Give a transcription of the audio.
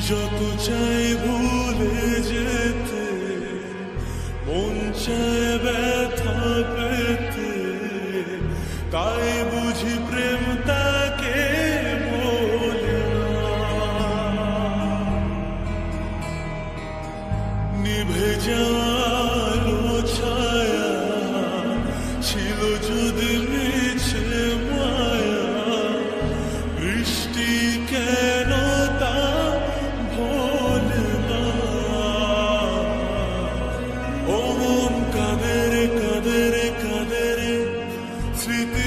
যত চাই ভুলে যেতে, মন চায় ব্যথা পেতে, তাই বুঝি প্রেম তাকে বলে না। নিভে যাওয়ালো ছায়া ছিল যদি মিছে মায়া, বৃষ্টি কেন তা ভোলে না। ও মন কাঁদে রে কাঁদে রে কাঁদে রে, স্মৃতি